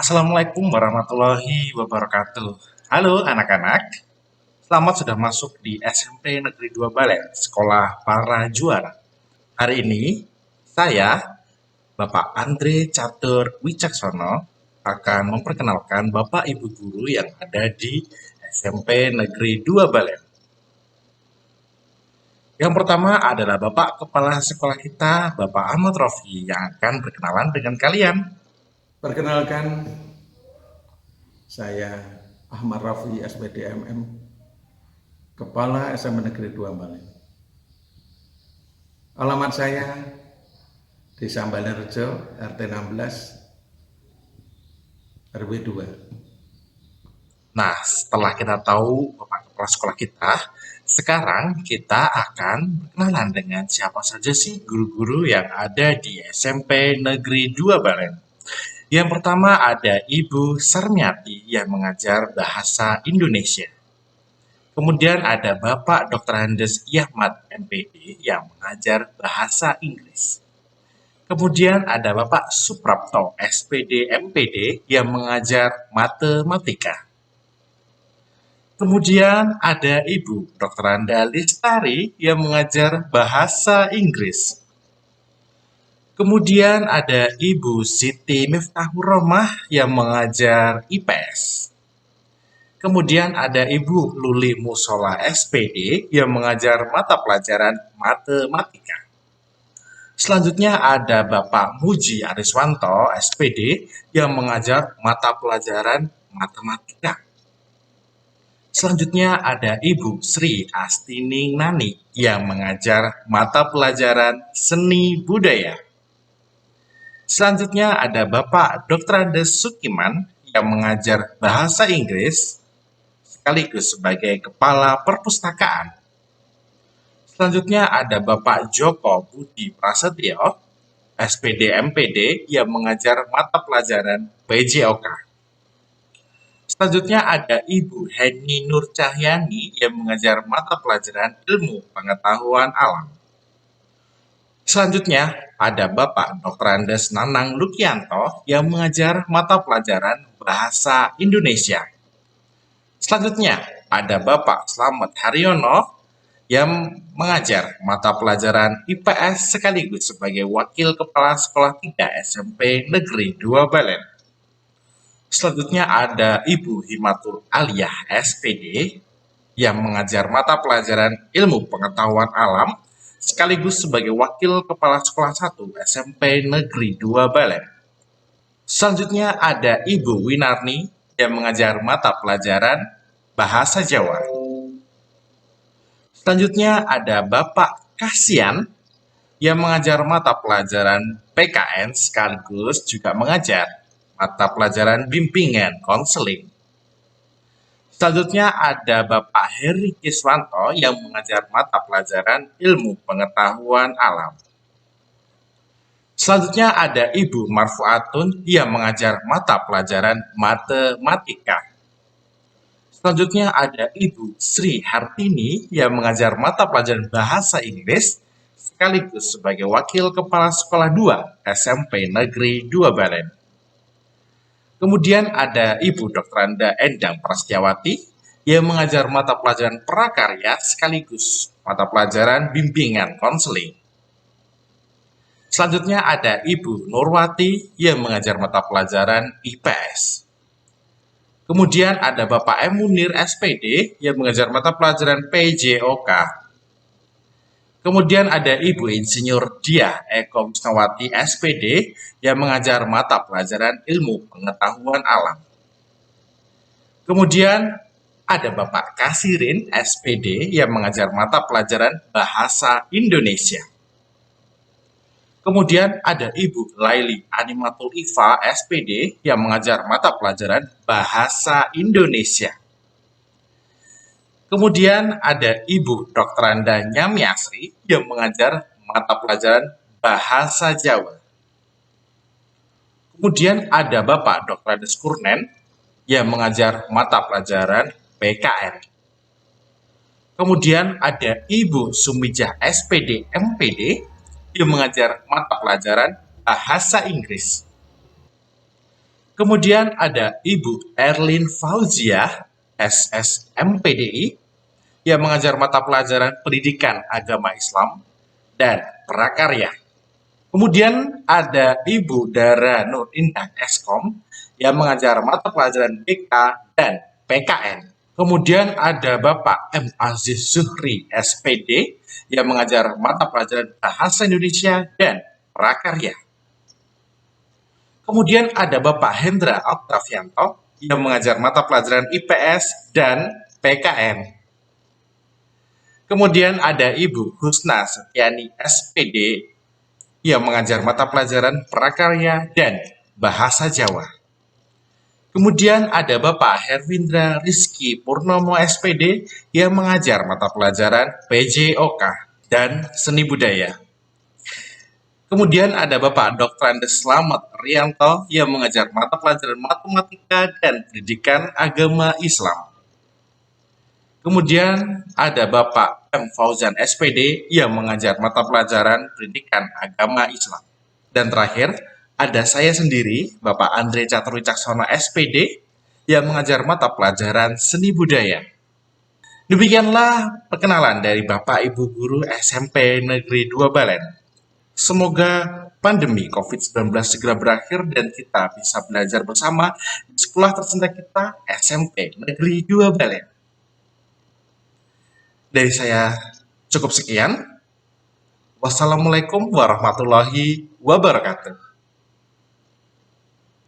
Assalamualaikum warahmatullahi wabarakatuh. Halo anak-anak, selamat sudah masuk di SMP Negeri 2 Balen, Sekolah Para Juara. Hari ini, saya, Bapak Andre Catur Wicaksono, akan memperkenalkan Bapak Ibu Guru yang ada di SMP Negeri 2 Balen. Yang pertama adalah Bapak Kepala Sekolah kita, Bapak Ahmad Rofi, yang akan berkenalan dengan kalian. Perkenalkan, saya Ahmad Rafi SPD MM, Kepala SMA Negeri 2 Balen. Alamat saya Desa Balerejo, RT 16, RW 2. Nah, setelah kita tahu Bapak Kepala Sekolah kita, sekarang kita akan berkenalan dengan siapa saja sih guru-guru yang ada di SMP Negeri 2 Balen. Yang pertama ada Ibu Sarmiati yang mengajar Bahasa Indonesia. Kemudian ada Bapak Dr. Andes Yahmat MPD yang mengajar Bahasa Inggris. Kemudian ada Bapak Suprapto SPD MPD yang mengajar Matematika. Kemudian ada Ibu Dr. Anda Lestari yang mengajar Bahasa Inggris. Kemudian ada Ibu Siti Miftahur Romah yang mengajar IPS. Kemudian ada Ibu Luli Musola SPD yang mengajar mata pelajaran Matematika. Selanjutnya ada Bapak Muji Ariswanto SPD yang mengajar mata pelajaran Matematika. Selanjutnya ada Ibu Sri Astining Nani yang mengajar mata pelajaran Seni Budaya. Selanjutnya ada Bapak Dr. Andes Sukiman yang mengajar Bahasa Inggris sekaligus sebagai Kepala Perpustakaan. Selanjutnya ada Bapak Joko Budi Prasetyo, SPD MPD yang mengajar mata pelajaran PJOK. Selanjutnya ada Ibu Heni Nur Cahyani yang mengajar mata pelajaran Ilmu Pengetahuan Alam. Selanjutnya ada Bapak Dr. Andes Nanang Lukianto yang mengajar mata pelajaran Bahasa Indonesia. Selanjutnya ada Bapak Slamet Haryono yang mengajar mata pelajaran IPS sekaligus sebagai Wakil Kepala Sekolah 3 SMP Negeri 2 Balen. Selanjutnya ada Ibu Himatul Aliyah SPD yang mengajar mata pelajaran Ilmu Pengetahuan Alam sekaligus sebagai Wakil Kepala Sekolah 1 SMP Negeri 2 Balen. Selanjutnya ada Ibu Winarni yang mengajar mata pelajaran Bahasa Jawa. Selanjutnya ada Bapak Kasian yang mengajar mata pelajaran PKN sekaligus juga mengajar mata pelajaran bimbingan konseling. Selanjutnya ada Bapak Heri Kiswanto yang mengajar mata pelajaran Ilmu Pengetahuan Alam. Selanjutnya ada Ibu Marfuatun yang mengajar mata pelajaran Matematika. Selanjutnya ada Ibu Sri Hartini yang mengajar mata pelajaran Bahasa Inggris sekaligus sebagai Wakil Kepala Sekolah 2 SMP Negeri 2 Balen. Kemudian ada Ibu Dr. Anda Endang Prasetyawati yang mengajar mata pelajaran prakarya sekaligus mata pelajaran bimbingan konseling. Selanjutnya ada Ibu Nurwati yang mengajar mata pelajaran IPS. Kemudian ada Bapak M. Munir SPD yang mengajar mata pelajaran PJOK. Kemudian ada Ibu Insinyur Diah Eko Wisnawati SPD yang mengajar mata pelajaran Ilmu Pengetahuan Alam. Kemudian ada Bapak Kasirin SPD yang mengajar mata pelajaran Bahasa Indonesia. Kemudian ada Ibu Laili Animatul Ifa SPD yang mengajar mata pelajaran Bahasa Indonesia. Kemudian ada Ibu Dr. Anda Nyamiasri yang mengajar mata pelajaran Bahasa Jawa. Kemudian ada Bapak Dr. Andes Kurnen yang mengajar mata pelajaran PKN. Kemudian ada Ibu Sumijah SPD MPD yang mengajar mata pelajaran Bahasa Inggris. Kemudian ada Ibu Erlin Fauziah, SSMPDI, yang mengajar mata pelajaran Pendidikan Agama Islam dan Prakarya. Kemudian ada Ibu Dara Nur Indah, Eskom, yang mengajar mata pelajaran BK dan PKN. Kemudian ada Bapak M. Aziz Zuhri, SPD, yang mengajar mata pelajaran Bahasa Indonesia dan Prakarya. Kemudian ada Bapak Hendra Oktavianto, yang mengajar mata pelajaran IPS dan PKN. Kemudian ada Ibu Husna Setiani, SPD, yang mengajar mata pelajaran Prakarya dan Bahasa Jawa. Kemudian ada Bapak Herwindra Rizky Purnomo, SPD, yang mengajar mata pelajaran PJOK dan Seni Budaya. Kemudian ada Bapak Dr. Andes Slamet Rianto, yang mengajar mata pelajaran Matematika dan Pendidikan Agama Islam. Kemudian ada Bapak M. Fauzan, SPD, yang mengajar mata pelajaran Pendidikan Agama Islam. Dan terakhir, ada saya sendiri, Bapak Andre Catur Wicaksono, SPD, yang mengajar mata pelajaran Seni Budaya. Demikianlah perkenalan dari Bapak Ibu Guru SMP Negeri 2 Balen. Semoga pandemi COVID-19 segera berakhir dan kita bisa belajar bersama di sekolah tercinta kita, SMP Negeri 2 Balen. Dari saya cukup sekian. Wassalamualaikum warahmatullahi wabarakatuh.